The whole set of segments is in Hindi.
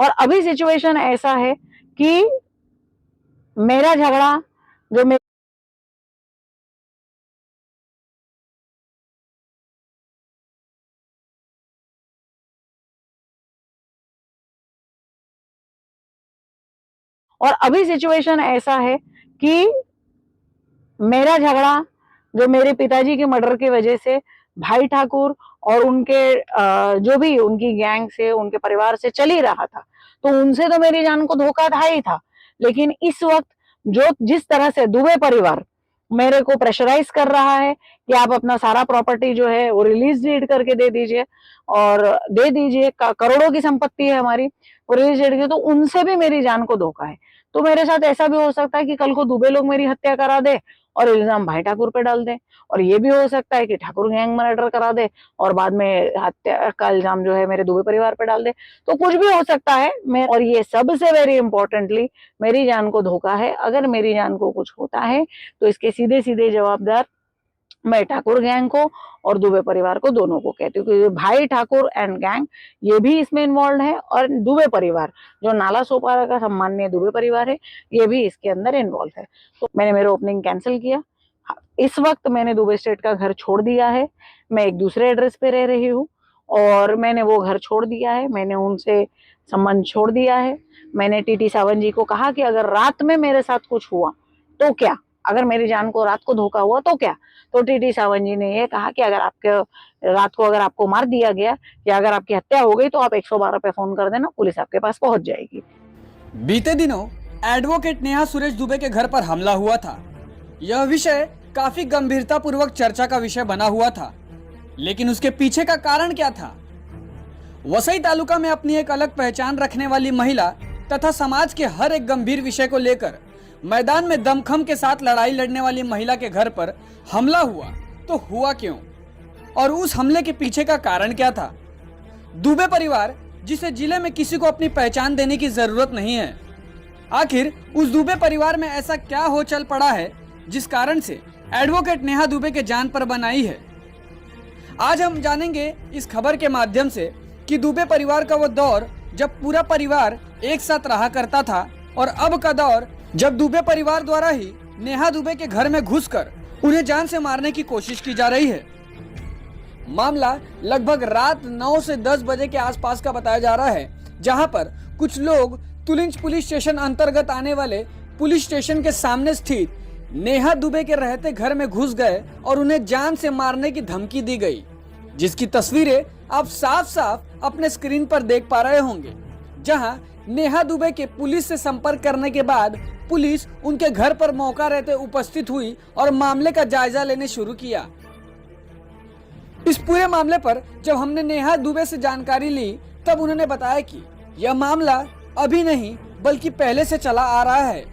और अभी सिचुएशन ऐसा है कि मेरा झगड़ा जो मे और अभी सिचुएशन ऐसा है कि मेरा झगड़ा जो मेरे पिताजी के मर्डर की वजह से भाई ठाकुर और उनके जो भी उनकी गैंग से, उनके परिवार से चल ही रहा था। तो उनसे तो मेरी जान को धोखा था ही था। लेकिन इस वक़्त जो जिस तरह से दुबे परिवार मेरे को प्रेशराइज़ कर रहा है कि आप अपना सारा प्रॉपर्टी जो है वो रिलीज़ डीड करके दे दीजिए और दे दीजिए, क करोड़ों की संपत्ति है हमारी, वो रिलीज़ डीड की, तो उनसे भी मेरी जान को धोखा है। तो मेरे साथ ऐसा भी हो सकता है कि कल को दुबे लोग मेरी हत्या करा दें और इल्ज़ाम भाई ठाकुर पे डाल दें, और ये भी हो सकता है कि ठाकुर गैंग मर्डर करा दे और बाद में हत्या का इल्ज़ाम जो है मेरे दुबे परिवार पे डाल दे। तो कुछ भी हो सकता है। मैं और ये सबसे वेरी इम्पोर्टेंटली मेरी जान को धोखा है। अगर मेरी जान को कुछ होता है तो इसके सीधे-सीधे जवाबदार मैं ठाकुर गैंग को और दुबे परिवार को, दोनों को कहती हूँ, क्योंकि भाई ठाकुर एंड गैंग ये भी इसमें इन्वॉल्व है और दुबे परिवार जो नाला सोपारा का सम्माननीय दुबे परिवार है, ये भी इसके अंदर इन्वॉल्व है। तो मैंने मेरा ओपनिंग कैंसिल किया। इस वक्त मैंने दुबे स्टेट का घर छोड़ दिया है। मैं एक दूसरे एड्रेस पे रह रही हूँ और मैंने वो घर छोड़ दिया है। मैंने उनसे संबंध छोड़ दिया है। मैंने टीटी सावंत जी को कहा कि अगर रात में मेरे साथ कुछ हुआ तो क्या, अगर मेरी जान को रात को धोखा हुआ तो क्या। तो टीटी सावंत जी ने ये कहा कि अगर आपके रात को अगर आपको मार दिया गया या अगर आपकी हत्या हो गई तो आप 112 पे फोन कर देना, पुलिस आपके पास पहुंच जाएगी। बीते दिनों एडवोकेट नेहा सुरेश दुबे के घर पर हमला हुआ था। यह विषय काफी गंभीरतापूर्वक चर्चा का विषय बना हुआ था, लेकिन उसके पीछे का कारण क्या था? वसई तालुका में अपनी एक अलग पहचान रखने वाली महिला तथा समाज के हर एक गंभीर विषय को लेकर मैदान में दमखम के साथ लड़ाई लड़ने वाली महिला के घर पर हमला हुआ तो हुआ क्यों, और उस हमले के पीछे का कारण क्या था? दुबे परिवार, जिसे जिले में किसी को अपनी पहचान देने की जरूरत नहीं है, आखिर उस दुबे परिवार में ऐसा क्या हो चल पड़ा है जिस कारण से एडवोकेट नेहा दुबे के जान पर बन आई है? आज हम जानेंगे इस खबर के माध्यम से कि दुबे परिवार का वो दौर जब पूरा परिवार एक साथ रहा करता था और अब का दौर जब दुबे परिवार द्वारा ही नेहा दुबे के घर में घुसकर उन्हें जान से मारने की कोशिश की जा रही है। मामला लगभग रात 9 से 10 बजे के आसपास का बताया जा रहा है, जहां पर कुछ लोग तुलिंज पुलिस स्टेशन अंतर्गत आने वाले पुलिस स्टेशन के सामने स्थित नेहा दुबे के रहते घर में घुस गए और उन्हें जान से मारने की धमकी दी गई, जिसकी तस्वीरें आप साफ साफ अपने स्क्रीन पर देख पा रहे होंगे। जहां नेहा दुबे के पुलिस से संपर्क करने के बाद पुलिस उनके घर पर मौका रहते उपस्थित हुई और मामले का जायजा लेने शुरू किया। इस पूरे मामले पर जब हमने नेहा दुबे से जानकारी ली तब उन्होंने बताया कि यह मामला अभी नहीं बल्कि पहले से चला आ रहा है,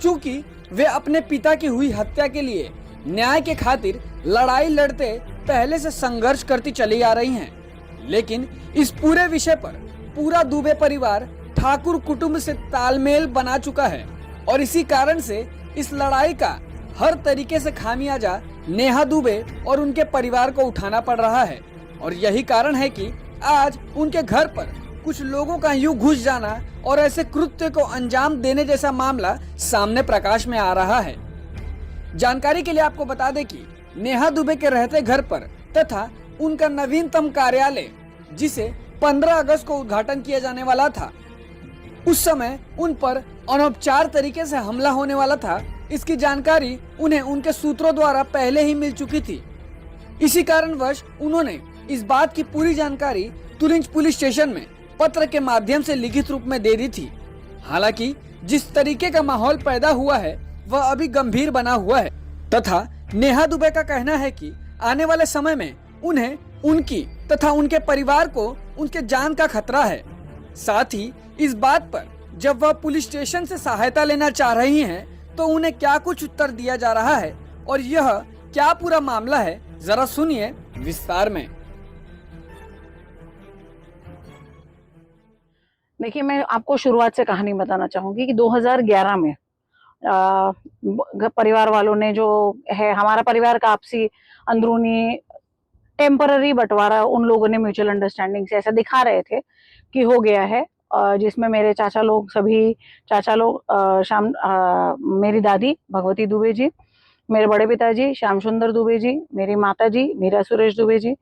चूंकि वे अपने पिता की हुई हत्या के लिए न्याय के खातिर लड़ाई लड़ते पहले से संघर्ष करती चली आ रही हैं। लेकिन इस पूरे विषय पर पूरा दुबे परिवार ठाकुर कुटुंब से तालमेल बना चुका है और इसी कारण से इस लड़ाई का हर तरीके से खामियाजा नेहा दुबे और उनके परिवार को उठाना पड़ रहा है। और यही कारण है कि आज उनके घर पर कुछ लोगों का यूं घुस जाना और ऐसे कृत्य को अंजाम देने जैसा मामला सामने प्रकाश में आ रहा है। जानकारी के लिए आपको बता दें कि नेहा दुबे के रहते घर पर तथा उनका नवीनतम कार्यालय, जिसे 15 अगस्त को उद्घाटन किया जाने वाला था, उस समय उन पर अनौपचार तरीके से हमला होने वाला था। इसकी जानकारी उन्हें उनके सूत्रों द्वारा पहले ही मिल चुकी थी। इसी कारणवश उन्होंने इस बात की पूरी जानकारी तुलिंज पुलिस स्टेशन में पत्र के माध्यम से लिखित रूप में दे दी थी। हालांकि जिस तरीके का माहौल पैदा हुआ है वह अभी गंभीर बना हुआ है तथा नेहा दुबे का कहना है कि आने वाले समय में उन्हें, उनकी तथा उनके परिवार को उनके जान का खतरा है। साथ ही इस बात पर जब वह पुलिस स्टेशन से सहायता लेना चाह रही हैं, तो उन्हें क्या कुछ उत्तर दिया जा रहा है और यह क्या पूरा मामला है, जरा सुनिए विस्तार में। देखिए, मैं आपको शुरुआत से कहानी बताना चाहूंगी कि 2011 में परिवार वालों ने, जो है हमारा परिवार का आपसी अंदरूनी टेम्पररी बंटवारा, उन लोगों ने म्यूचुअल अंडरस्टैंडिंग से ऐसा दिखा रहे थे कि हो गया है जिसमें मेरे चाचा लोग, सभी चाचा लोग, मेरी दादी भगवती दुबे जी, मेरे बड़े पिताजी श्याम सुंदर दुबे जी, मेरी माता जी मीरा सुरेश दुबे जी,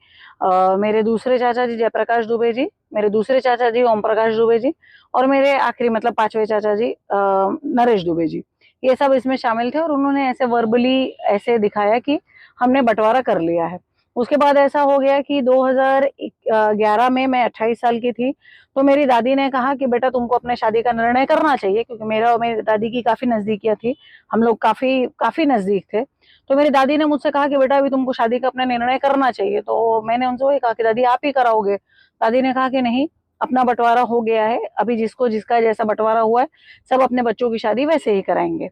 मेरे दूसरे चाचा जी जयप्रकाश दुबे जी, मेरे दूसरे चाचा जी ओम प्रकाश दुबे जी, और मेरे आखिरी मतलब पांचवे चाचा जी नरेश दुबे जी। ये सब इसमें शामिल थे और उन्होंने ऐसे वर्बली ऐसे दिखाया कि हमने बंटवारा कर लिया है। उसके बाद ऐसा हो गया कि 2011 में मैं 28 साल की थी, तो मेरी दादी ने कहा कि बेटा तुमको अपने शादी का निर्णय करना चाहिए, क्योंकि मेरा और मेरी दादी की काफ़ी नज़दीकियाँ थी। हम लोग काफ़ी नज़दीक थे। तो मेरी दादी ने मुझसे कहा कि बेटा अभी तुमको शादी का अपना निर्णय करना चाहिए। तो मैंने उनसे वही कहा कि दादी आप ही कराओगे? दादी ने कहा कि नहीं, अपना बँटवारा हो गया है, अभी जिसको जिसका जैसा बँटवारा हुआ है, सब अपने बच्चों की शादी वैसे ही कराएँगे।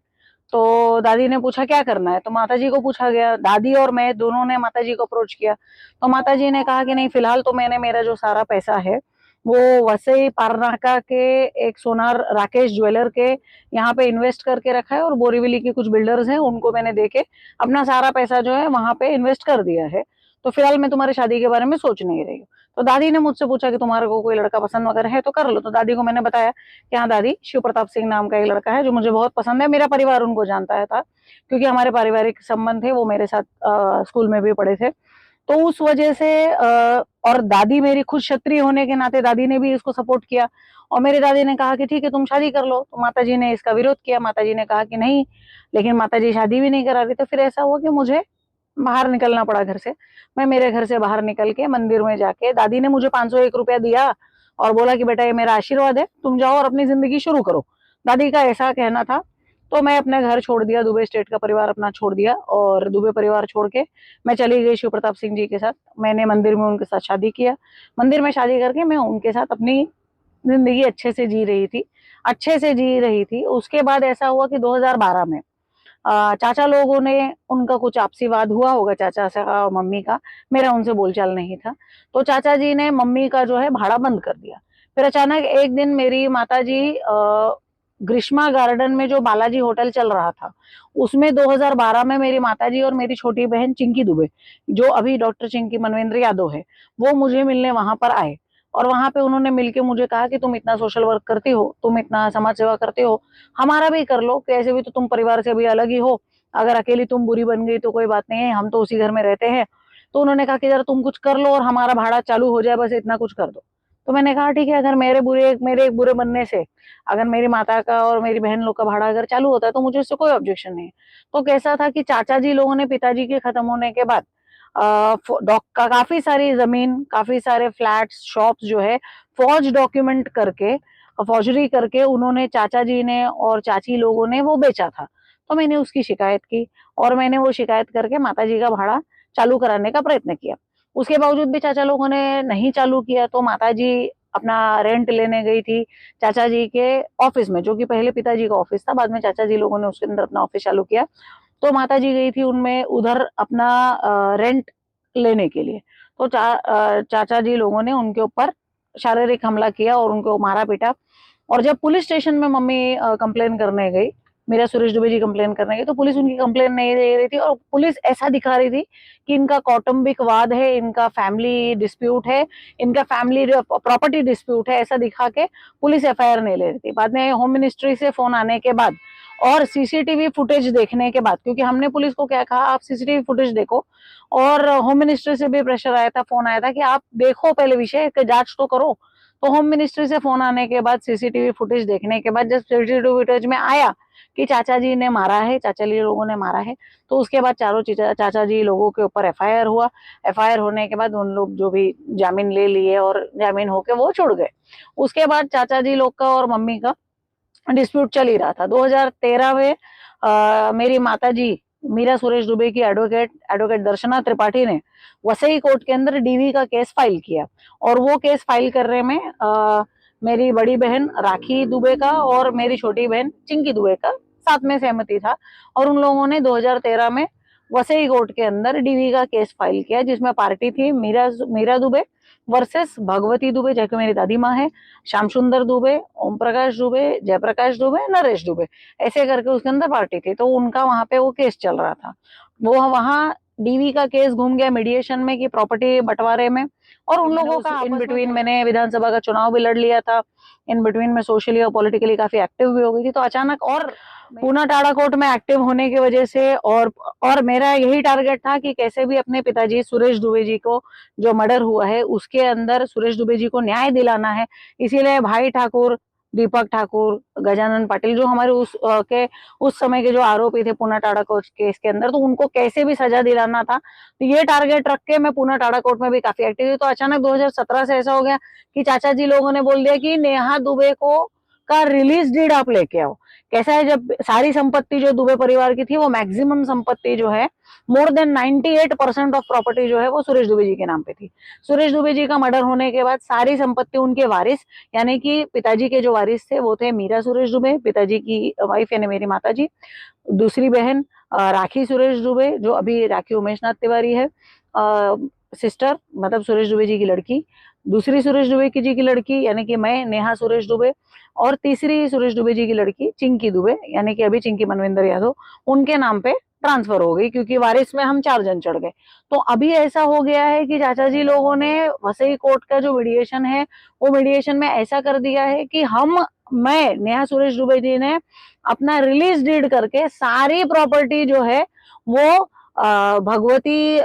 तो दादी ने पूछा क्या करना है? तो माताजी को पूछा गया। दादी और मैं दोनों ने माताजी को अप्रोच किया। तो माताजी ने कहा कि नहीं, फिलहाल तो मैंने मेरा जो सारा पैसा है, वो वसई पारनाका के एक सोनार राकेश ज्वेलर के यहाँ पे इन्वेस्ट करके रखा है, और बोरीवली के कुछ बिल्डर्स हैं, उनको मैंने देके अपना सारा पैसा जो है वहाँ पे इन्वेस्ट कर दिया है। तो फिलहाल मैं तुम्हारी शादी के बारे में सोच नहीं रही हूँ। तो दादी ने मुझसे पूछा कि तुम्हारे को कोई लड़का पसंद वगैरह है तो कर लो। तो दादी को मैंने बताया कि हाँ दादी, शिव प्रताप सिंह नाम का एक लड़का है जो मुझे बहुत पसंद है। मेरा परिवार उनको जानता है था, क्योंकि हमारे पारिवारिक संबंध थे, वो मेरे साथ स्कूल में भी पढ़े थे। तो उस वजह से और दादी मेरी खुद क्षत्रिय होने के नाते दादी ने भी इसको सपोर्ट किया, और मेरी दादी ने कहा कि ठीक है तुम शादी कर लो। तो माताजी ने इसका विरोध किया, माताजी ने कहा कि नहीं, लेकिन माताजी शादी भी नहीं करा रही। तो फिर ऐसा हुआ कि मुझे बाहर निकलना पड़ा घर से। मैं मेरे घर से बाहर निकल के मंदिर में जाके, दादी ने मुझे 501 रुपया दिया और बोला कि बेटा ये मेरा आशीर्वाद है, तुम जाओ और अपनी जिंदगी शुरू करो। दादी का ऐसा कहना था। तो मैं अपने घर छोड़ दिया, दुबे स्टेट का परिवार अपना छोड़ दिया, और दुबे परिवार छोड़ के मैं चली गई शिव प्रताप सिंह जी के साथ। मैंने मंदिर में उनके साथ शादी किया। मंदिर में शादी करके मैं उनके साथ अपनी जिंदगी अच्छे से जी रही थी। उसके बाद ऐसा हुआ कि 2012 में चाचा लोगों ने, उनका कुछ आपसी वाद हुआ होगा चाचा से और मम्मी का, मेरा उनसे बोलचाल नहीं था। तो चाचा जी ने मम्मी का जो है भाड़ा बंद कर दिया। फिर अचानक एक दिन मेरी माताजी ग्रीष्मा गार्डन में जो बालाजी होटल चल रहा था, उसमें 2012 में मेरी माताजी और मेरी छोटी बहन चिंकी दुबे, जो अभी डॉक्टर चिंकी मनवेंद्र यादव है, वो मुझे मिलने वहां पर आए। और वहां पे उन्होंने मिलके मुझे कहा कि तुम इतना सोशल वर्क करती हो, तुम इतना समाज सेवा करते हो, हमारा भी कर लो, कैसे भी तो तुम परिवार से भी अलग ही हो, अगर अकेली तुम बुरी बन गई तो कोई बात नहीं है, हम तो उसी घर में रहते हैं। तो उन्होंने कहा कि जरा तुम कुछ कर लो और हमारा भाड़ा चालू हो जाए, बस इतना कुछ कर दो। तो मैंने कहा ठीक है, अगर मेरे एक बुरे बनने से अगर मेरी माता का और मेरी बहन लोग का भाड़ा अगर चालू होता है तो मुझे इससे कोई ऑब्जेक्शन नहीं है। तो कैसा था कि चाचा जी लोगों ने पिताजी के खत्म होने के बाद काफी सारी जमीन, काफी सारे फ्लैट्स, शॉप्स जो है फॉर्ज डॉक्यूमेंट करके, फौजरी करके उन्होंने, चाचा जी ने और चाची लोगों ने वो बेचा था। तो मैंने उसकी शिकायत की, और मैंने वो शिकायत करके माता जी का भाड़ा चालू कराने का प्रयत्न किया। उसके बावजूद भी चाचा लोगों ने नहीं चालू किया, तो माता जी अपना रेंट लेने गई थी चाचा जी के ऑफिस में, जो कि पहले पिताजी का ऑफिस था, बाद में चाचा जी लोगों ने उसके अंदर अपना ऑफिस चालू किया। तो माता जी गई थी उनमें उधर अपना रेंट लेने के लिए। तो चाचा जी लोगों ने उनके ऊपर शारीरिक हमला किया और उनको मारा पीटा। और जब पुलिस स्टेशन में मम्मी कंप्लेन करने गई, मीरा सुरेश दुबे जी कंप्लेन करने गई, तो पुलिस उनकी कंप्लेन नहीं ले रही थी, और पुलिस ऐसा दिखा रही थी कि इनका कौटुंबिक वाद है, इनका फैमिली डिस्प्यूट है, इनका फैमिली प्रॉपर्टी डिस्प्यूट है, ऐसा दिखा के पुलिस एफआईआर नहीं ले रही थी। बाद में होम मिनिस्ट्री से फोन आने के बाद और सीसीटीवी फुटेज देखने के बाद, क्योंकि हमने पुलिस को क्या कहा, आप सीसीटीवी फुटेज देखो, और होम मिनिस्ट्री से भी प्रेशर आया था, फोन आया था कि आप देखो, पहले विषय जांच तो करो। तो होम मिनिस्ट्री से फोन आने के बाद, सीसीटीवी फुटेज देखने के बाद, जब सीसीटीवी फुटेज में आया कि चाचा जी ने मारा है, चाचा जी लोगों ने मारा है, तो उसके बाद चारों चाचा जी लोगों के ऊपर एफआईआर हुआ। एफआईआर होने के बाद उन लोग जो भी जामीन ले लिए और जामीन होके वो छोड़ गए। उसके बाद चाचा जी लोग का और मम्मी का डिस्प्यूट चल ही रहा था। 2013 में मेरी माताजी मीरा सुरेश दुबे की एडवोकेट दर्शना त्रिपाठी ने वसई कोर्ट के अंदर डीवी का केस फाइल किया, और वो केस फाइल करने में मेरी बड़ी बहन राखी दुबे का और मेरी छोटी बहन चिंकी दुबे का साथ में सहमति था, और उन लोगों ने 2013 में वसई कोर्ट के अंदर डीवी का केस फाइल किया, जिसमें पार्टी थी मीरा दुबे वर्सेस भगवती दुबे, जो मेरी दादी माँ है, श्याम सुंदर दुबे, ओम प्रकाश दुबे, जयप्रकाश दुबे, नरेश दुबे, ऐसे करके उसके अंदर पार्टी थी। तो उनका वहां पे वो केस चल रहा था। वो वहां डीवी का केस घूम गया मीडिएशन में कि प्रॉपर्टी बंटवारे में, और उन लोगों का इन बिटवीन मैंने विधानसभा का चुनाव भी लड़ लिया था, इन बिटवीन में सोशली और पॉलिटिकली काफी एक्टिव भी हो गई थी। तो अचानक और पूना टाड़ा कोर्ट में एक्टिव होने की वजह से और मेरा यही टारगेट था कि कैसे भी अपने पिताजी सुरेश दुबे जी को जो मर्डर हुआ है उसके अंदर सुरेश दुबे जी को न्याय दिलाना है। इसीलिए भाई ठाकुर, दीपक ठाकुर, गजानन पाटिल जो हमारे उस समय के जो आरोपी थे पूना टाड़ा कोर्ट केस के अंदर, तो उनको कैसे भी सजा दिलाना था। तो ये टारगेट रख के मैं पूना टाड़ा कोर्ट में भी काफी एक्टिव थी। तो अचानक 2017 से ऐसा हो गया कि चाचा जी लोगों ने बोल दिया कि नेहा दुबे को का रिलीज डीड आप लेके आओ। कैसा है, जब सारी संपत्ति जो दुबे परिवार की थी वो मैक्सिमम संपत्ति जो है मोर देन 98% ऑफ प्रॉपर्टी जो है वो सुरेश दुबे जी के नाम पे थी। सुरेश दुबे जी का मर्डर होने के बाद सारी संपत्ति उनके वारिस यानी कि पिताजी के जो वारिस थे वो थे मीरा सुरेश दुबे, पिताजी की वाइफ यानी मेरी माता जी, दूसरी बहन राखी सुरेश दुबे जो अभी राखी उमेश नाथ तिवारी है, सिस्टर मतलब सुरेश दुबे जी की लड़की, दूसरी सुरेश दुबे जी की लड़की यानी कि मैं नेहा सुरेश दुबे, और तीसरी सुरेश दुबे जी की लड़की चिंकी दुबे यानी कि अभी चिंकी मनविंदर यादव, उनके नाम पे ट्रांसफर हो गई क्योंकि वारिस में हम 4 जन चढ़ गए। तो अभी ऐसा हो गया है कि चाचा जी लोगों ने वसई कोर्ट का जो मीडिएशन है वो मीडिएशन में ऐसा कर दिया है कि मैं नेहा सुरेश दुबे जी ने अपना रिलीज डीड करके सारी प्रॉपर्टी जो है वो भगवती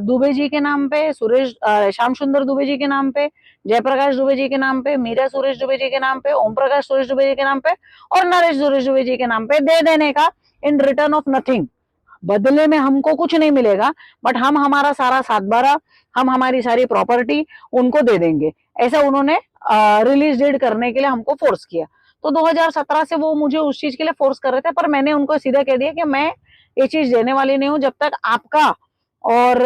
दुबे जी के नाम पे, श्याम सुंदर दुबे जी के नाम पे, जयप्रकाश दुबे जी के नाम पे, मीरा सुरेश दुबे जी के नाम पे, ओम प्रकाश सुरेश दुबे जी के नाम पे और नरेश सुरेश दुबे जी के नाम पे दे देने का, इन रिटर्न ऑफ नथिंग। बदले में हमको कुछ नहीं मिलेगा, बट हम हमारा सारा 7/12, हम हमारी सारी प्रॉपर्टी उनको दे देंगे। ऐसा उन्होंने रिलीज डीड करने के लिए हमको फोर्स किया। तो 2017 से वो मुझे उस चीज के लिए फोर्स कर रहे थे, पर मैंने उनको सीधा कह दिया कि मैं ये चीज देने वाली नहीं हूँ जब तक आपका और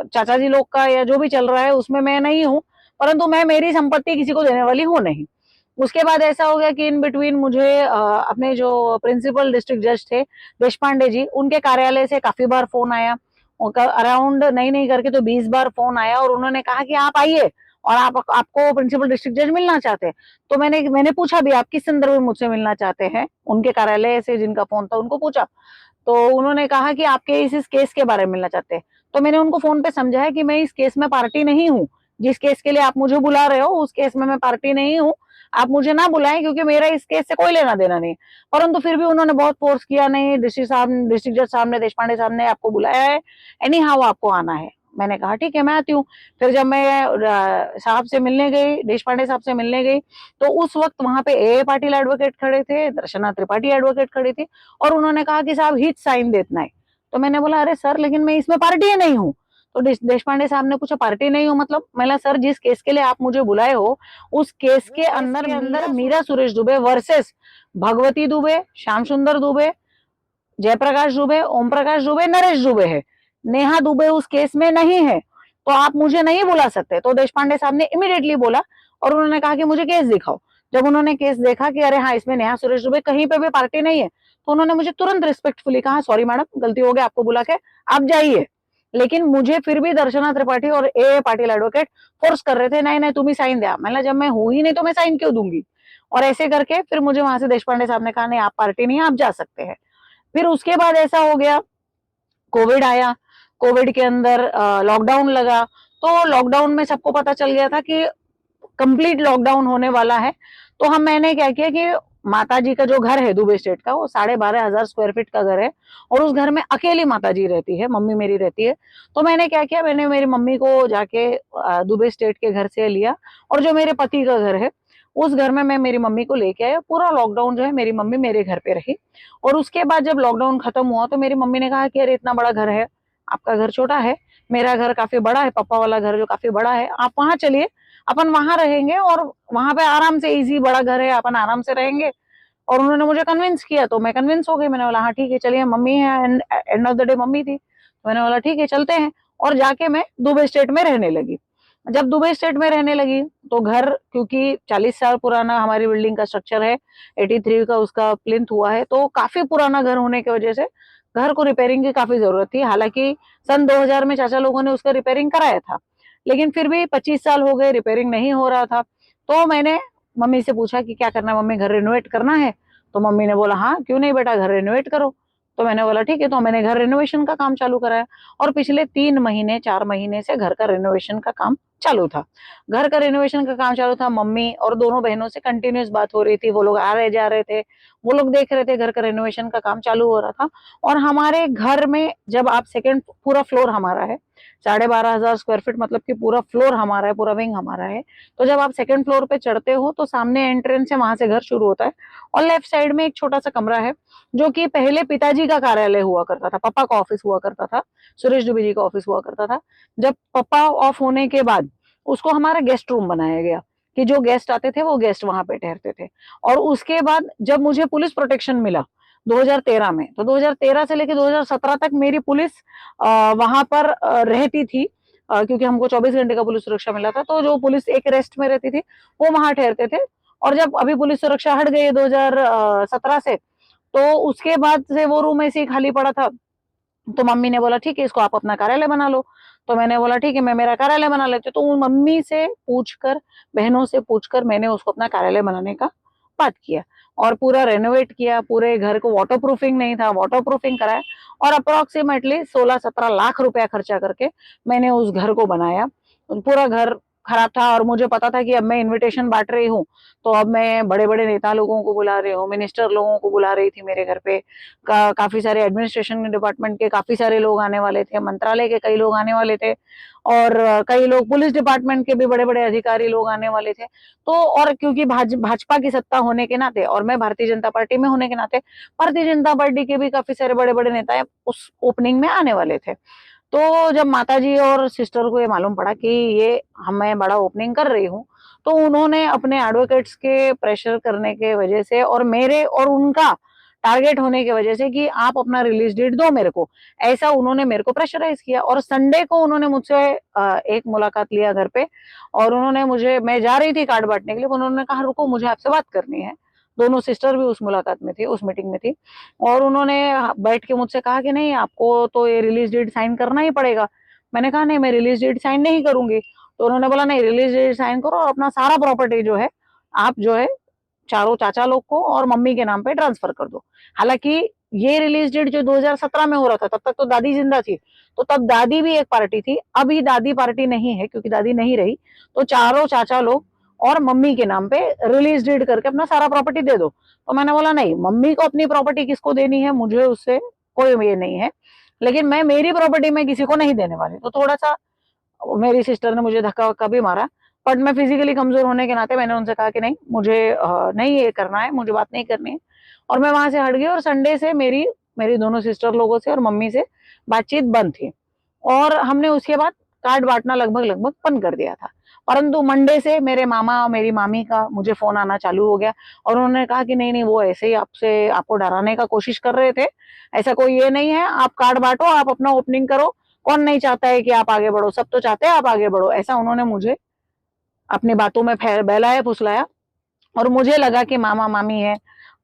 चाचा जी लोग का या जो भी चल रहा है उसमें मैं नहीं हूँ, परंतु मैं मेरी संपत्ति किसी को देने वाली हूँ नहीं। उसके बाद ऐसा हो गया कि इन बिटवीन मुझे अपने जो प्रिंसिपल डिस्ट्रिक्ट जज थे देश पांडे जी, उनके कार्यालय से काफी बार फोन आया, अराउंड नहीं करके तो 20 बार फोन आया, और उन्होंने कहा कि आप आइए और आपको प्रिंसिपल डिस्ट्रिक्ट जज मिलना चाहते हैं। तो मैंने पूछा भी आप किस संदर्भ में मुझसे मिलना चाहते हैं, उनके कार्यालय से जिनका फोन था उनको पूछा, तो उन्होंने कहा कि आपके इस केस के बारे में मिलना चाहते हैं। तो मैंने उनको फोन पे समझाया कि मैं इस केस में पार्टी नहीं हूँ, जिस केस के लिए आप मुझे बुला रहे हो उस केस में मैं पार्टी नहीं हूँ, आप मुझे ना बुलाएं क्योंकि मेरा इस केस से कोई लेना देना नहीं। परंतु फिर भी उन्होंने बहुत फोर्स किया, नहीं डिस्ट्रिक्ट जज साहब ने, देश पांडे साहब ने आपको बुलाया है, एनी हाउ आपको आना है। मैंने कहा ठीक है मैं आती हूँ। फिर जब मैं साहब से मिलने गई, देश पांडे साहब से मिलने गई, तो उस वक्त वहां पे ए पाटिल एडवोकेट खड़े थे, दर्शना त्रिपाठी एडवोकेट खड़ी थी, और उन्होंने कहा कि साहब हित साइन देना है। तो मैंने बोला अरे सर लेकिन मैं इसमें पार्टी ही नहीं हूँ। तो देश पांडे साहब ने पूछा पार्टी नहीं हो मतलब? मैंने सर जिस केस के लिए आप मुझे बुलाए हो उस केस के अंदर मीरा सुरेश दुबे वर्सेस भगवती दुबे, श्याम सुंदर दुबे, जयप्रकाश दुबे, ओम प्रकाश दुबे, नरेश दुबे है। नेहा दुबे उस केस में नहीं है, तो आप मुझे नहीं बुला सकते। तो देश पांडे साहब ने इमीडिएटली बोला और उन्होंने कहा कि मुझे केस दिखाओ। जब उन्होंने केस देखा कि अरे हाँ इसमें नेहा सुरेश दुबे कहीं पे भी पार्टी नहीं है, तो उन्होंने मुझे तुरंत रिस्पेक्टफुली कहा सॉरी मैडम गलती हो गई, आपको बुला के आप जाइए। लेकिन मुझे फिर भी दर्शना त्रिपाठी और ए पाटिल एडवोकेट फोर्स कर रहे थे, नहीं नहीं तुम ही साइन दे। मैंने जब मैं हूं ही नहीं तो मैं साइन क्यों दूंगी? और ऐसे करके फिर मुझे वहां से देश पांडे साहब ने कहा नहीं आप पार्टी नहीं है, आप जा सकते हैं। फिर उसके बाद ऐसा हो गया, कोविड आया, कोविड के अंदर लॉकडाउन लगा, तो लॉकडाउन में सबको पता चल गया था कि कंप्लीट लॉकडाउन होने वाला है। तो मैंने क्या किया कि माता जी का जो घर है दुबे स्टेट का, वो 12,500 स्क्वायर फीट का घर है, और उस घर में अकेली माता जी रहती है, मम्मी मेरी रहती है। तो मैंने क्या किया, मैंने मेरी मम्मी को जाके दुबे स्टेट के घर से लिया, और जो मेरे पति का घर है उस घर में मैं मेरी मम्मी को लेके आया। पूरा लॉकडाउन जो है मेरी मम्मी मेरे घर पे रही। और उसके बाद जब लॉकडाउन खत्म हुआ तो मेरी मम्मी ने कहा कि अरे इतना बड़ा घर है, आपका घर छोटा है, मेरा घर काफी बड़ा है, पापा वाला घर जो काफी बड़ा है, आप वहां चलिए, अपन वहां रहेंगे और वहां पे आराम से, इजी बड़ा घर है, अपन आराम से रहेंगे। और उन्होंने मुझे कन्विंस किया तो मैं कन्विंस हो गई। मैंने बोला हाँ ठीक है चलिए, मम्मी है, end of the day mummy थी, तो मैंने बोला ठीक है चलते हैं। और जाके मैं दुबई स्टेट में रहने लगी। जब दुबई स्टेट में रहने लगी तो घर, क्योंकि 40 साल पुराना हमारी बिल्डिंग का स्ट्रक्चर है, 83 का उसका प्लिंथ हुआ है, तो काफी पुराना घर होने की वजह से घर को रिपेयरिंग की काफी जरूरत थी। हालांकि सन 2000 में चाचा लोगों ने उसका रिपेयरिंग कराया था, लेकिन फिर भी 25 साल हो गए रिपेयरिंग नहीं हो रहा था। तो मैंने मम्मी से पूछा कि क्या करना है मम्मी, घर रिनोवेट करना है? तो मम्मी ने बोला हाँ क्यों नहीं बेटा, घर रिनोवेट करो। तो मैंने बोला ठीक है, तो मैंने घर रेनोवेशन का काम चालू कराया और पिछले 3 महीने 4 महीने से घर का रेनोवेशन का काम चालू था। घर का रेनोवेशन का काम चालू था, मम्मी और दोनों बहनों से कंटिन्यूस बात हो रही थी, वो लोग आ रहे जा रहे थे, वो लोग देख रहे थे घर का रेनोवेशन का काम चालू हो रहा था। और हमारे घर में जब आप सेकंड, पूरा फ्लोर हमारा है, 12,500 स्क्वायर फीट, मतलब कि पूरा फ्लोर हमारा है, पूरा विंग हमारा है। तो जब आप सेकंड फ्लोर पे चढ़ते हो तो सामने एंट्रेंस है, वहां से घर शुरू होता है और लेफ्ट साइड में एक छोटा सा कमरा है जो कि पहले पिताजी का कार्यालय हुआ करता था, पापा का ऑफिस हुआ करता था, सुरेश दुबे जी का ऑफिस हुआ करता था। जब पापा ऑफ होने के बाद उसको हमारा गेस्ट रूम बनाया गया कि जो गेस्ट आते थे वो गेस्ट वहां पे ठहरते थे। और उसके बाद जब मुझे पुलिस प्रोटेक्शन मिला 2013 में, तो 2013 से लेकर 2017 तक मेरी पुलिस वहां पर रहती थी, क्योंकि हमको 24 घंटे का पुलिस सुरक्षा मिला था। तो जो पुलिस एक रेस्ट में रहती थी वो वहां ठहरते थे। और जब अभी पुलिस सुरक्षा हट गई 2017 से, तो उसके बाद से वो रूम ऐसे ही खाली पड़ा था। तो मम्मी ने बोला ठीक है, इसको आप अपना कार्यालय बना लो। तो मैंने बोला ठीक है, मैं मेरा कार्यालय बना लेती हूँ। तो मम्मी से पूछकर, बहनों से पूछकर मैंने उसको अपना कार्यालय बनाने का बात किया और पूरा रेनोवेट किया। पूरे घर को, वाटर प्रूफिंग नहीं था, वाटर प्रूफिंग कराया और अप्रोक्सीमेटली 16-17 लाख रुपया खर्चा करके मैंने उस घर को बनाया। पूरा घर खराब था और मुझे पता था कि अब मैं इनविटेशन बांट रही हूँ, तो अब मैं बड़े बड़े नेता लोगों को बुला रही हूँ, मिनिस्टर लोगों को बुला रही थी मेरे घर पे। काफी सारे एडमिनिस्ट्रेशन डिपार्टमेंट के काफी सारे लोग आने वाले थे, मंत्रालय के कई लोग आने वाले थे और कई लोग पुलिस डिपार्टमेंट के भी बड़े बड़े अधिकारी लोग आने वाले थे। तो और क्योंकि भाजपा की सत्ता होने के नाते और मैं भारतीय जनता पार्टी में होने के नाते, भारतीय जनता पार्टी के भी काफी सारे बड़े बड़े नेता उस ओपनिंग में आने वाले थे। तो जब माताजी और सिस्टर को ये मालूम पड़ा कि ये मैं बड़ा ओपनिंग कर रही हूँ, तो उन्होंने अपने एडवोकेट्स के प्रेशर करने के वजह से और मेरे और उनका टारगेट होने की वजह से कि आप अपना रिलीज डेट दो मेरे को, ऐसा उन्होंने मेरे को प्रेशराइज किया। और संडे को उन्होंने मुझसे एक मुलाकात लिया घर पे और उन्होंने मुझे, मैं जा रही थी कार्ड बांटने के लिए, उन्होंने कहा रुको मुझे आपसे बात करनी है। दोनों सिस्टर भी उस मुलाकात में थी, उस मीटिंग में थी। और उन्होंने बैठ के मुझसे कहा कि नहीं आपको तो ये रिलीज डेट साइन करना ही पड़ेगा। मैंने कहा नहीं, मैं रिलीज डेट साइन नहीं करूंगी। तो उन्होंने बोला नहीं, रिलीज डेट साइन करो और अपना सारा प्रॉपर्टी जो है आप जो है चारों चाचा लोग को और मम्मी के नाम पे ट्रांसफर कर दो। हालांकि ये रिलीज डेट जो 2017 में हो रहा था, तब तक तो दादी जिंदा थी, तो तब दादी भी एक पार्टी थी, अभी दादी पार्टी नहीं है क्योंकि दादी नहीं रही। तो चारों चाचा लोग और मम्मी के नाम पे रिलीज डेट करके अपना सारा प्रॉपर्टी दे दो। तो मैंने बोला नहीं, मम्मी को अपनी प्रॉपर्टी किसको देनी है, मुझे उससे कोई ये नहीं है, लेकिन मैं मेरी प्रॉपर्टी में किसी को नहीं देने वाली। तो थोड़ा सा मेरी सिस्टर ने मुझे धक्का वक्का भी मारा, बट मैं फिजिकली कमजोर होने के नाते मैंने उनसे कहा कि नहीं मुझे नहीं ये करना है, मुझे बात नहीं करनी है। और मैं वहां से हट गई और संडे से मेरी मेरी दोनों सिस्टर लोगों से और मम्मी से बातचीत बंद थी और हमने उसके बाद कार्ड बांटना लगभग लगभग बंद कर दिया था। परंतु मंडे से मेरे मामा और मेरी मामी का मुझे फोन आना चालू हो गया और उन्होंने कहा कि नहीं नहीं, वो ऐसे ही आपसे आपको डराने का कोशिश कर रहे थे, ऐसा कोई ये नहीं है, आप कार्ड बांटो, आप अपना ओपनिंग करो, कौन नहीं चाहता है कि आप आगे बढ़ो, सब तो चाहते हैं आप आगे बढ़ो। ऐसा उन्होंने मुझे अपनी बातों में बहलाया फुसलाया और मुझे लगा कि मामा मामी है,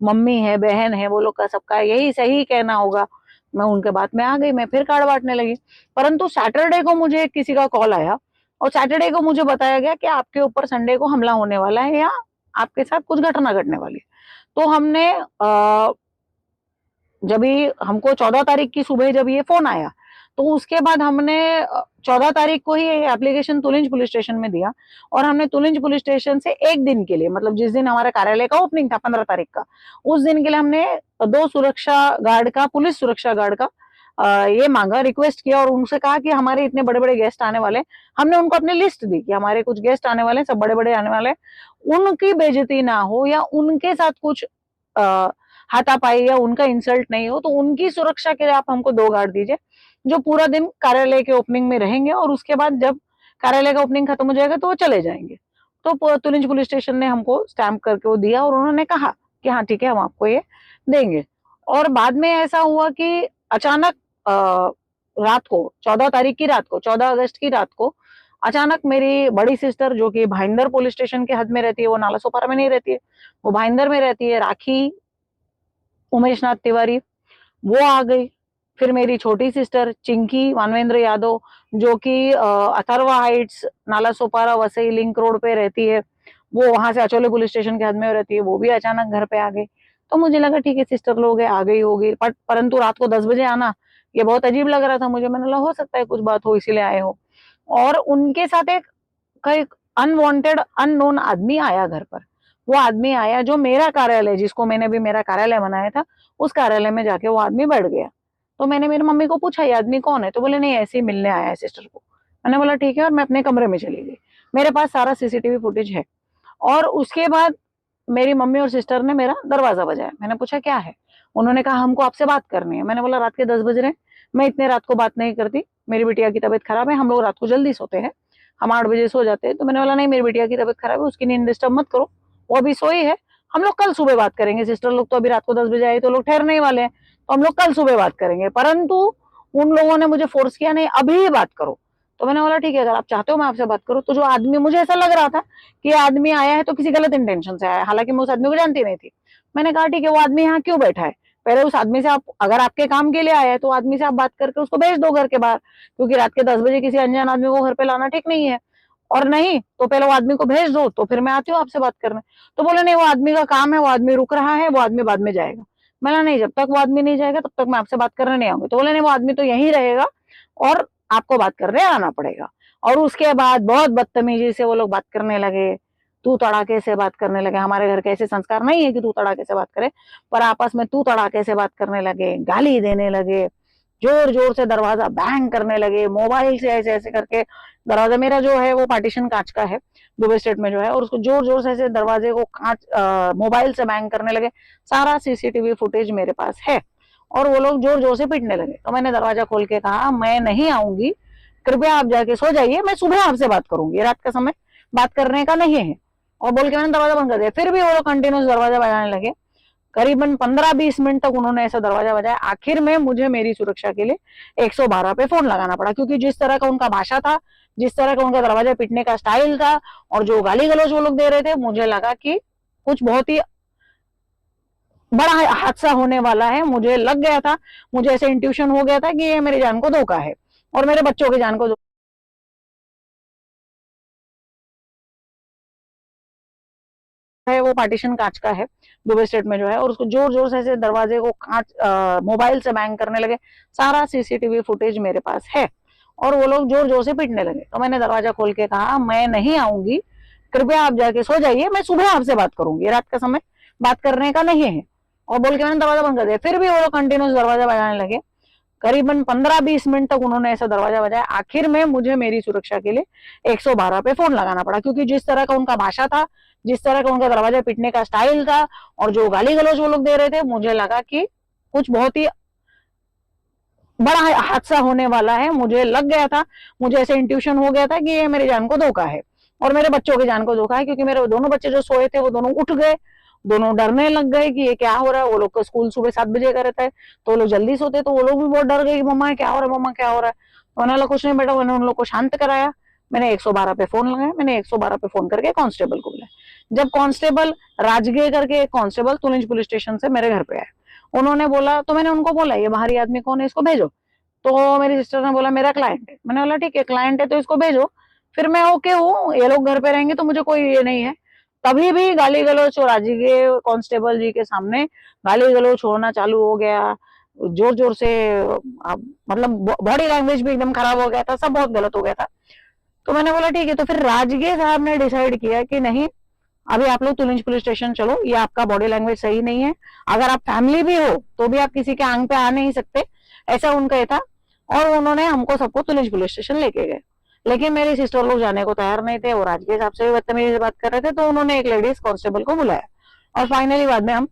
मम्मी है, बहन है, वो लोग का सबका यही सही कहना होगा। मैं उनके बात में आ गई, मैं फिर कार्ड बांटने लगी। परंतु सैटरडे को मुझे किसी का कॉल आया और सैटरडे को मुझे बताया गया कि आपके ऊपर संडे को हमला होने वाला है या आपके साथ कुछ घटना घटने वाली है। तो हमने जब भी हमको 14 तारीख की सुबह जब ये फोन आया, तो उसके बाद हमने 14 तारीख को ही एप्लीकेशन तुलिंज पुलिस स्टेशन में दिया और हमने तुलिंज पुलिस स्टेशन से एक दिन के लिए, मतलब जिस दिन हमारे कार्यालय का ओपनिंग था 15 तारीख का, उस दिन के लिए हमने 2 सुरक्षा गार्ड का, पुलिस सुरक्षा गार्ड का ये मांगा, रिक्वेस्ट किया और उनसे कहा कि हमारे इतने बड़े बड़े गेस्ट आने वाले। हमने उनको अपनी लिस्ट दी कि हमारे कुछ गेस्ट आने वाले, सब बड़े बड़े आने वाले, उनकी बेइज्जती ना हो या उनके साथ कुछ हाथापाई या उनका इंसल्ट नहीं हो, तो उनकी सुरक्षा के लिए आप हमको 2 गार्ड दीजिए जो पूरा दिन कार्यालय के ओपनिंग में रहेंगे और उसके बाद जब कार्यालय का ओपनिंग खत्म हो जाएगा तो वो चले जाएंगे। तो तुलिंज पुलिस स्टेशन ने हमको स्टैंप करके वो दिया और उन्होंने कहा कि हाँ ठीक है, हम आपको ये देंगे। और बाद में ऐसा हुआ कि अचानक रात को 14 तारीख की रात को, 14 अगस्त की रात को अचानक मेरी बड़ी सिस्टर जो कि भाईंदर पुलिस स्टेशन के हद में रहती है, वो नालासोपारा में नहीं रहती है, वो भाईंदर में रहती है, राखी उमेश नाथ तिवारी, वो आ गई। फिर मेरी छोटी सिस्टर चिंकी मानवेंद्र यादव जो कि Atharva Heights, Nalasopara Vasai link road पे रहती है, वो वहां से अचोले पुलिस स्टेशन के हद में रहती है, वो भी अचानक घर पे आ गई। तो मुझे लगा ठीक है सिस्टर लोग है, आ गई होगी, परंतु रात को 10 बजे आना ये बहुत अजीब लग रहा था मुझे। मैंने बोला हो सकता है कुछ बात हो इसीलिए आए हो। और उनके साथ एक अनवांटेड अननोन आदमी आया घर पर। वो आदमी आया जो मेरा कार्यालय, जिसको मैंने भी मेरा कार्यालय बनाया था, उस कार्यालय में जाके वो आदमी बैठ गया। तो मैंने मेरी मम्मी को पूछा ये आदमी कौन है? तो बोले नहीं ऐसे ही मिलने आया है सिस्टर को। मैंने बोला ठीक है, और मैं अपने कमरे में चली गई। मेरे पास सारा सीसीटीवी फुटेज है। और उसके बाद मेरी मम्मी और सिस्टर ने मेरा दरवाजा बजाया। मैंने पूछा क्या है? उन्होंने कहा हमको आपसे बात करनी है। मैंने बोला रात के 10 बज रहे हैं, मैं इतने रात को बात नहीं करती, मेरी बिटिया की तबीयत खराब है, हम लोग रात को जल्दी सोते हैं, हम 8 बजे सो जाते हैं। तो मैंने बोला नहीं मेरी बिटिया की तबीयत खराब है, उसकी नींद डिस्टर्ब मत करो, वो अभी सोई है, हम लोग कल सुबह बात करेंगे। सिस्टर लोग तो अभी रात को 10 बजे आए तो लोग ठहरने ही वाले हैं, तो हम लोग कल सुबह बात करेंगे। परंतु उन लोगों ने मुझे फोर्स किया नहीं अभी बात करो। तो मैंने बोला ठीक है अगर आप चाहते हो मैं आपसे बात करूं। तो जो आदमी, मुझे ऐसा लग रहा था कि ये आदमी आया है तो किसी गलत इंटेंशन से आया है, हालांकि मैं उस आदमी को जानती नहीं थी। मैंने कहा ठीक है वो आदमी यहाँ क्यों बैठा है? पहले उस आदमी से आप, अगर आपके काम के लिए आया है तो आदमी से आप बात करके उसको भेज दो घर के बाहर, क्योंकि रात के 10 बजे किसी अनजान आदमी को घर पे लाना ठीक नहीं है। और नहीं तो पहले वो आदमी को भेज दो, तो फिर मैं आती हूँ आपसे बात करने। तो बोले नहीं वो आदमी का काम है, वो आदमी रुक रहा है, वो आदमी बाद में जाएगा। मैंने नहीं जब तक वो आदमी नहीं जाएगा तब तक मैं आपसे बात करने नहीं आऊंगी। तो बोले नहीं वो आदमी तो यहीं रहेगा और आपको बात करने आना पड़ेगा। और उसके बाद बहुत बदतमीजी से वो लोग बात करने लगे, तू तड़ाके से बात करने लगे। हमारे घर के ऐसे संस्कार नहीं है कि तू तड़ाके से बात करे, पर आपस में तू तड़ाके से बात करने लगे, गाली देने लगे, जोर जोर से दरवाजा बैंग करने लगे, मोबाइल से ऐसे ऐसे करके। दरवाजा मेरा जो है वो पार्टीशन कांच का है दुबई स्टेट में जो है, और उसको जोर जोर से ऐसे दरवाजे को कांच मोबाइल से बैंग करने लगे। सारा सीसीटीवी फुटेज मेरे पास है। और वो लोग जोर जोर से पीटने लगे। तो मैंने दरवाजा खोल के कहा मैं नहीं आऊंगी, कृपया आप जाके सो जाइए, मैं सुबह आपसे बात करूंगी, रात का समय बात करने का नहीं है। और बोल के मैंने दरवाजा बंद कर दिया। फिर भी वो लोग कंटिन्यूस दरवाजा बजाने लगे। करीबन 15-20 मिनट तक उन्होंने ऐसा दरवाजा बजाया। आखिर में मुझे मेरी सुरक्षा के लिए 112 पे फोन लगाना पड़ा, क्योंकि जिस तरह का उनका भाषा था, जिस तरह का उनका दरवाजा पीटने का स्टाइल था, और जो गाली गलौज वो लोग दे रहे थे, मुझे लगा कि कुछ बहुत ही बड़ा हादसा होने वाला है। मुझे लग गया था, मुझे ऐसे इंट्यूशन हो गया था कि ये मेरी जान को धोखा है और मेरे बच्चों की जान को है। वो पार्टीशन कांच का है दुबई स्टेट में जो है, और उसको जोर जोर से ऐसे दरवाजे को कांच मोबाइल से बैंग करने लगे। सारा सीसीटीवी फुटेज मेरे पास है। और वो लोग जोर जोर से पीटने लगे। तो मैंने दरवाजा खोल के कहा मैं नहीं आऊंगी, कृपया आप जाके सो जाइए, मैं सुबह आपसे बात करूंगी, रात का समय बात करने का नहीं है। और बोल के मैंने दरवाजा बंद कर दिया। फिर भी वो लोग कंटिन्यूस दरवाजा बजाने लगे। करीबन 15-20 मिनट तक उन्होंने ऐसा दरवाजा बजाया। आखिर में मुझे मेरी सुरक्षा के लिए 112 पे फोन लगाना पड़ा, क्योंकि जिस तरह का उनका भाषा था, जिस तरह का उनका दरवाजा पीटने का स्टाइल था, और जो गाली गलौज वो लोग दे रहे थे, मुझे लगा कि कुछ बहुत ही बड़ा हादसा होने वाला है। मुझे लग गया था, मुझे ऐसे इंट्यूशन हो गया था कि ये मेरी जान को धोखा है और मेरे बच्चों की जान को धोखा है, क्योंकि मेरे दोनों बच्चे जो सोए थे वो दोनों उठ गए, दोनों डरने लग गए कि ये क्या हो रहा है। वो लोग का स्कूल सुबह 7 बजे का रहता है, तो वो लोग जल्दी सोते, तो वो लोग भी बहुत डर गए कि मम्मा क्या हो रहा है, मम्मा क्या हो रहा है। तो उन्होंने कुछ नहीं बेटा, मैंने उन लोग को शांत कराया। मैंने 112 पे फोन लगाया, मैंने 112 पे फोन करके कांस्टेबल को बुलाया। जब कांस्टेबल राजगे करके एक कांस्टेबल तुलिंज पुलिस स्टेशन से मेरे घर पे आए, उन्होंने बोला, तो मैंने उनको बोला ये बाहरी आदमी कौन है, इसको भेजो। तो मेरी सिस्टर ने बोला मेरा क्लाइंट है। मैंने बोला ठीक है क्लाइंट है तो इसको भेजो, फिर मैं ओके हूँ, ये लोग घर पे रहेंगे तो मुझे कोई ये नहीं है। तभी भी गाली गलौज और राजकीय कांस्टेबल जी के सामने गाली गलौज छोड़ना चालू हो गया, जोर जोर से। मतलब बॉडी लैंग्वेज भी एकदम खराब हो गया था, सब बहुत गलत हो गया था। तो मैंने बोला ठीक है। तो फिर राजकीय साहब ने डिसाइड किया कि नहीं, अभी आप लोग तुलिंज पुलिस स्टेशन चलो, ये आपका बॉडी लैंग्वेज सही नहीं है, अगर आप फैमिली भी हो तो भी आप किसी के आंग पे आ नहीं सकते, ऐसा उनका ये था। और उन्होंने हमको सबको तुलिंज पुलिस स्टेशन लेके गए। लेकिन मेरी सिस्टर लोग जाने को तैयार नहीं थे, और राजकीय साहब से भी बदतमीजी से बात कर रहे थे, तो उन्होंने एक लेडीज कांस्टेबल को बुलाया। और फाइनली बाद में हम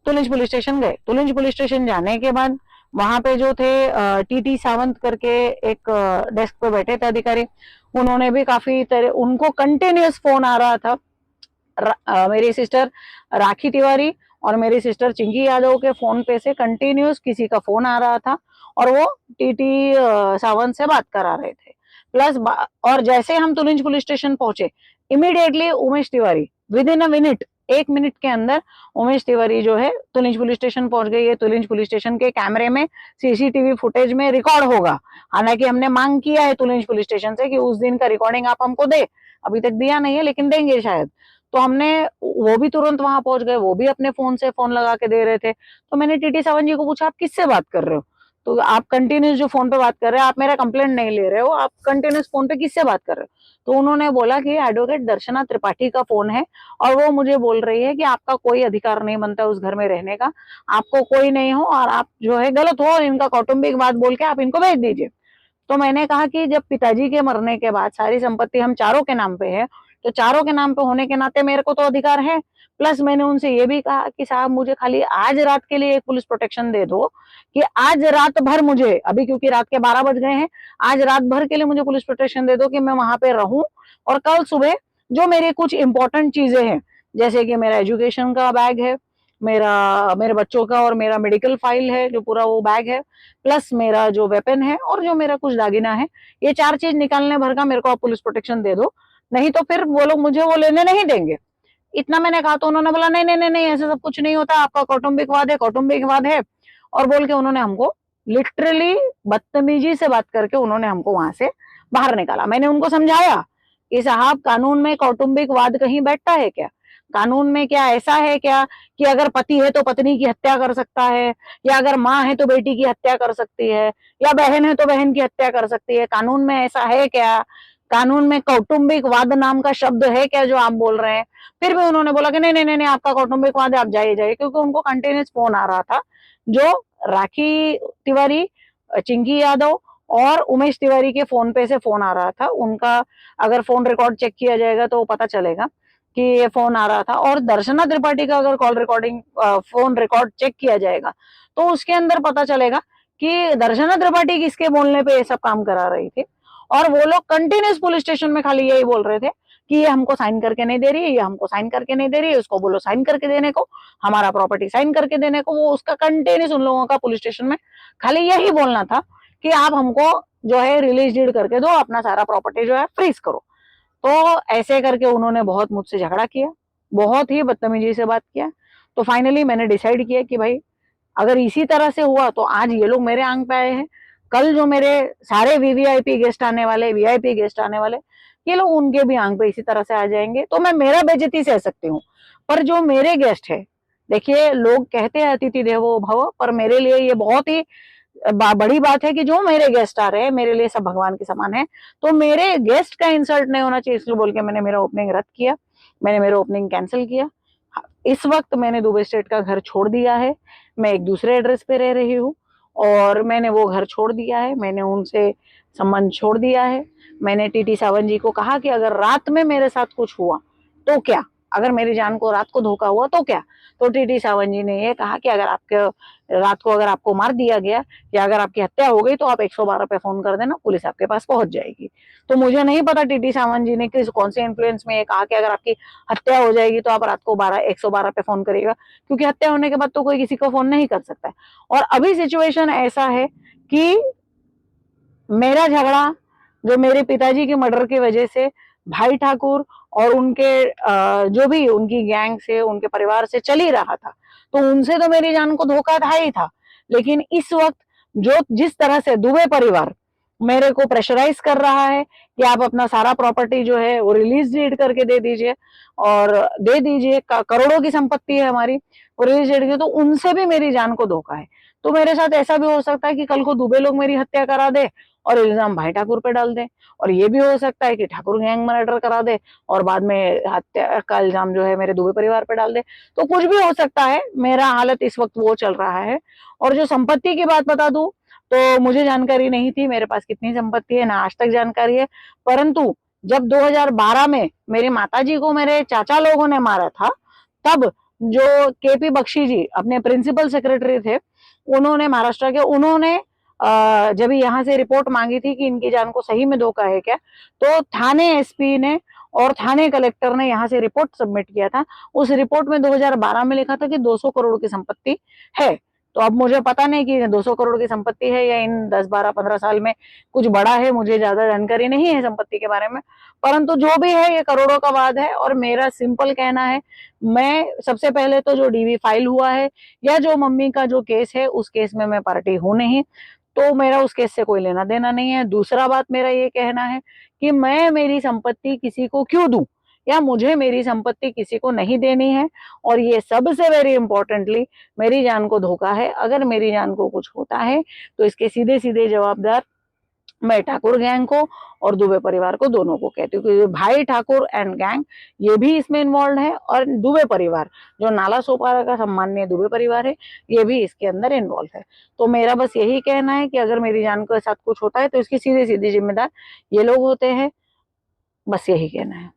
तुलिंज पुलिस स्टेशन गए। तुलिंज पुलिस स्टेशन जाने के बाद वहां पे जो थे टीटी सावंत करके एक डेस्क पे बैठे थे अधिकारी, उन्होंने भी काफी तरह, उनको कंटिन्यूस फोन आ रहा था। मेरी सिस्टर राखी तिवारी और मेरी सिस्टर चिंकी यादव के फोन पे से कंटिन्यूस किसी का फोन आ रहा था, और वो टीटी सावंत से बात करा रहे थे। प्लस और जैसे हम तुलिंज पुलिस स्टेशन पहुंचे, immediately Umesh Tiwari with in a minute, 1 minute के अंदर उमेश तिवारी जो है तुलिंज पुलिस स्टेशन पहुंच गई है। तुलिंज पुलिस स्टेशन के कैमरे में, सीसीटीवी फुटेज में रिकॉर्ड होगा। हालांकि हमने मांग किया है तुलिंज पुलिस स्टेशन से कि उस दिन का रिकॉर्डिंग आप हमको दे, अभी तक दिया नहीं है लेकिन देंगे शायद। तो हमने वो भी तुरंत वहां पहुंच गए, वो भी अपने फोन से फोन लगा के दे रहे थे। तो मैंने टीटी सावन जी को पूछा, आप किससे बात कर रहे हो? तो आप कंटिन्यूस जो फोन पे बात कर रहे हो, आप मेरा कंप्लेंट नहीं ले रहे हो, आप कंटिन्यूस फोन पे किससे बात कर रहे हो? तो उन्होंने बोला कि एडवोकेट दर्शना त्रिपाठी का फोन है और वो मुझे बोल रही है कि आपका कोई अधिकार नहीं बनता उस घर में रहने का, आपको कोई नहीं हो और आप जो है गलत हो और इनका कौटुंबिक बात बोल के आप इनको भेज दीजिए। तो मैंने कहा कि जब पिताजी के मरने के बाद सारी संपत्ति हम चारों के नाम पे है, तो चारों के नाम पे होने के नाते मेरे को तो अधिकार है। प्लस मैंने उनसे ये भी कहा कि साहब मुझे खाली आज रात के लिए एक पुलिस प्रोटेक्शन दे दो, कि आज रात भर मुझे, अभी क्योंकि रात के 12 बज गए हैं, आज रात भर के लिए मुझे पुलिस प्रोटेक्शन दे दो कि मैं वहां पे रहूं और कल सुबह जो मेरी कुछ इंपॉर्टेंट चीजें हैं, जैसे कि मेरा एजुकेशन का बैग है, मेरे बच्चों का और मेरा मेडिकल फाइल है जो पूरा वो बैग है, प्लस मेरा जो वेपन है और जो मेरा कुछ दागिना है, ये 4 चीज निकालने भर का मेरे को आप पुलिस प्रोटेक्शन दे दो, नहीं तो फिर वो लोग मुझे वो लेने नहीं देंगे। इतना मैंने कहा तो उन्होंने बोला नहीं नहीं नहीं नहीं, ऐसा सब कुछ नहीं होता, आपका कौटुंबिक वाद है, और बोल के उन्होंने हमको लिटरली बदतमीजी से बात करके उन्होंने हमको वहां से बाहर निकाला। मैंने उनको समझाया कि साहब कानून में कौटुंबिक वाद कहीं बैठता है क्या? कानून में क्या ऐसा है क्या कि अगर पति है तो पत्नी की हत्या कर सकता है, या अगर माँ है तो बेटी की हत्या कर सकती है, या बहन है तो बहन की हत्या कर सकती है? कानून में ऐसा है क्या? कानून में कौटुंबिक वाद नाम का शब्द है क्या जो आप बोल रहे हैं? फिर भी उन्होंने बोला कि नहीं नहीं नहीं नहीं, आपका कौटुंबिक वाद है, आप जाइए जाइए, क्योंकि उनको कंटिन्यूस फोन आ रहा था जो राखी तिवारी, चिंकी यादव और उमेश तिवारी के फोन पे से फोन आ रहा था उनका। अगर फोन रिकॉर्ड चेक किया जाएगा तो पता चलेगा कि ये फोन आ रहा था, और दर्शना त्रिपाठी का अगर call recording phone record check किया जाएगा तो उसके अंदर पता चलेगा कि दर्शना त्रिपाठी किसके बोलने पे ये सब काम करा रही थी। और वो लोग कंटिन्यूस पुलिस स्टेशन में खाली यही बोल रहे थे कि ये हमको साइन करके नहीं दे रही है, ये हमको साइन करके नहीं दे रही है, उसको बोलो साइन करके देने को, हमारा प्रॉपर्टी साइन करके देने को। वो उसका कंटिन्यूस उन लोगों का पुलिस स्टेशन में खाली यही बोलना था कि आप हमको जो है रिलीज डीड करके दो, अपना सारा प्रॉपर्टी जो है फ्रीज करो। तो ऐसे करके उन्होंने बहुत मुझसे झगड़ा किया, बहुत ही बदतमीजी से बात किया। तो फाइनली मैंने डिसाइड किया कि भाई अगर इसी तरह से हुआ तो आज ये लोग मेरे आंग पे आए हैं, कल जो मेरे सारे वीवीआईपी गेस्ट आने वाले, वीआईपी गेस्ट आने वाले, ये लोग उनके भी आंग पे इसी तरह से आ जाएंगे। तो मैं मेरा बेइज्जती सह सकती हूँ, पर जो मेरे गेस्ट है, देखिए लोग कहते हैं अतिथि देवो भव, पर मेरे लिए ये बहुत ही बड़ी बात है कि जो मेरे गेस्ट आ रहे हैं मेरे लिए सब भगवान के समान है। तो मेरे गेस्ट का इंसल्ट नहीं होना चाहिए, इसलिए बोल के मैंने मेरा ओपनिंग रद्द किया, मैंने मेरा ओपनिंग कैंसिल किया। इस वक्त मैंने दुबई स्टेट का घर छोड़ दिया है, मैं एक दूसरे एड्रेस पे रह रही हूँ और मैंने वो घर छोड़ दिया है, मैंने उनसे संबंध छोड़ दिया है। मैंने टीटी सावन जी को कहा कि अगर रात में मेरे साथ कुछ हुआ तो क्या, अगर मेरी जान को रात को धोखा हुआ तो क्या? तो टीटी सावन जी ने ये कहा कि अगर आपके रात को अगर आपको मार दिया गया या अगर आपकी हत्या हो गई तो आप 112 पे फोन कर देना, पुलिस आपके पास पहुंच जाएगी। तो मुझे नहीं पता टीटी सावन जी ने किस कौन से इन्फ्लुएंस में ये कहा कि अगर आपकी हत्या हो जाएगी तो आप रात को 112 पे फोन करिएगा, क्योंकि हत्या होने के बाद तो कोई किसी को फोन नहीं कर सकता है। और अभी सिचुएशन ऐसा है कि मेरा झगड़ा जो मेरे पिताजी के मर्डर की वजह से भाई ठाकुर और उनके जो भी उनकी गैंग से, उनके परिवार से चल ही रहा था, तो उनसे तो मेरी जान को धोखा था ही था। लेकिन इस वक्त जो जिस तरह से दुबे परिवार मेरे को प्रेशराइज कर रहा है कि आप अपना सारा प्रॉपर्टी जो है वो रिलीज डीड करके दे दीजिए और दे दीजिए, करोड़ों की संपत्ति है हमारी, वो रिलीज डीड, तो उनसे भी मेरी जान को धोखा है। तो मेरे साथ ऐसा भी हो सकता है कि कल को दुबे लोग मेरी हत्या करा दे और इल्जाम भाई ठाकुर पे डाल दे, और ये भी हो सकता है कि ठाकुर गैंग मर्डर करा दे और बाद में हत्या का इल्जाम जो है मेरे दुबे परिवार पे डाल दे। तो कुछ भी हो सकता है, मेरा हालत इस वक्त वो चल रहा है। और जो संपत्ति की बात बता दूं तो मुझे जानकारी नहीं थी मेरे पास कितनी संपत्ति है, ना आज तक जानकारी है। परंतु जब 2012 में मेरी माताजी को मेरे चाचा लोगों ने मारा था, तब जो केपी बख्शी जी अपने प्रिंसिपल सेक्रेटरी थे, उन्होंने महाराष्ट्र के, उन्होंने जब यहाँ से रिपोर्ट मांगी थी कि इनकी जान को सही में धोखा है क्या, तो थाने एसपी ने और थाने कलेक्टर ने यहाँ से रिपोर्ट सबमिट किया था। उस रिपोर्ट में 2012 में लिखा था कि 200 करोड़ की संपत्ति है। तो अब मुझे पता नहीं कि 200 करोड़ की संपत्ति है या इन 10, 12, 15 साल में कुछ बड़ा है, मुझे ज्यादा जानकारी नहीं है संपत्ति के बारे में। परंतु जो भी है ये करोड़ों का वाद है। और मेरा सिंपल कहना है, मैं सबसे पहले तो जो डीवी फाइल हुआ है या जो मम्मी का जो केस है उस केस में मैं पार्टी हूं नहीं, तो मेरा उस केस से कोई लेना देना नहीं है। दूसरा बात मेरा ये कहना है कि मैं मेरी संपत्ति किसी को क्यों दूं, या मुझे मेरी संपत्ति किसी को नहीं देनी है। और ये सबसे वेरी इंपॉर्टेंटली, मेरी जान को धोखा है। अगर मेरी जान को कुछ होता है तो इसके सीधे सीधे जवाबदार मैं ठाकुर गैंग को और दुबे परिवार को, दोनों को कहती हूँ, क्योंकि भाई ठाकुर एंड गैंग ये भी इसमें इन्वॉल्व है, और दुबे परिवार जो नाला सोपारा का सम्माननीय दुबे परिवार है, ये भी इसके अंदर इन्वॉल्व है। तो मेरा बस यही कहना है कि अगर मेरी जान के साथ कुछ होता है तो इसकी सीधे सीधे जिम्मेदार ये लोग होते हैं। बस यही कहना है।